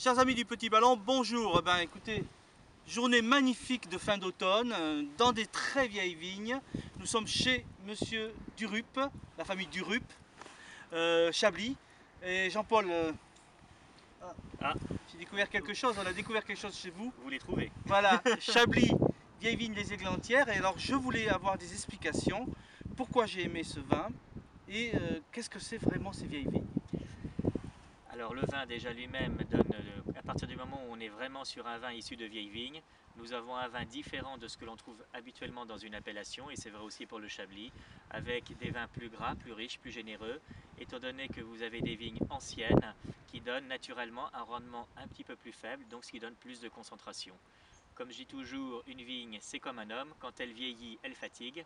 Chers amis du Petit Ballon, bonjour. Écoutez, journée magnifique de fin d'automne, dans des très vieilles vignes. Nous sommes chez Monsieur Durup, la famille Durup, Chablis. Et Jean-Paul, j'ai découvert quelque chose, on a découvert quelque chose chez vous. Vous les trouvez. Voilà, Chablis, vieille vigne les Églantières. Et alors je voulais avoir des explications, pourquoi j'ai aimé ce vin et qu'est-ce que c'est vraiment ces vieilles vignes. Alors le vin déjà lui-même donne, à partir du moment où on est vraiment sur un vin issu de vieilles vignes, nous avons un vin différent de ce que l'on trouve habituellement dans une appellation, et c'est vrai aussi pour le Chablis, avec des vins plus gras, plus riches, plus généreux, étant donné que vous avez des vignes anciennes qui donnent naturellement un rendement un petit peu plus faible, donc ce qui donne plus de concentration. Comme je dis toujours, une vigne c'est comme un homme, quand elle vieillit, elle fatigue,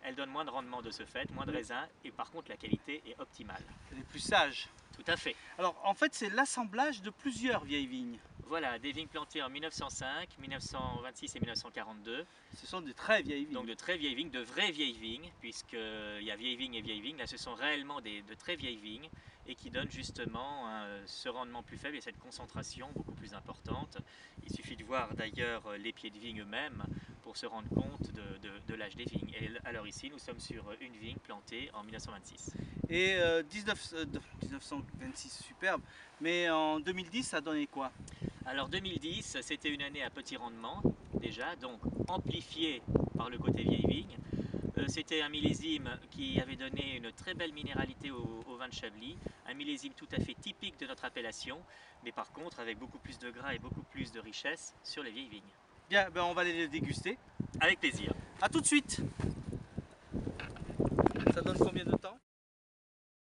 elle donne moins de rendement de ce fait, moins de raisin, et par contre la qualité est optimale. Elle est plus sage. Tout à fait. Alors en fait c'est l'assemblage de plusieurs vieilles vignes. Voilà, des vignes plantées en 1905, 1926 et 1942. Ce sont de très vieilles vignes. Donc de très vieilles vignes, de vraies vieilles vignes, puisqu'il y a vieilles vignes et vieilles vignes. Là ce sont réellement de très vieilles vignes et qui donnent justement ce rendement plus faible et cette concentration beaucoup plus importante. Il suffit de voir d'ailleurs les pieds de vigne eux-mêmes pour se rendre compte de l'âge des vignes. Et alors ici nous sommes sur une vigne plantée en 1926. Et 1926, superbe, mais en 2010 ça donnait quoi? Alors 2010 c'était une année à petit rendement déjà, donc amplifiée par le côté vieille vigne. C'était un millésime qui avait donné une très belle minéralité au vin de Chablis, un millésime tout à fait typique de notre appellation, mais par contre avec beaucoup plus de gras et beaucoup plus de richesse sur les vieilles vignes. Bien, on va les déguster. Avec plaisir. A tout de suite. Ça donne combien de temps?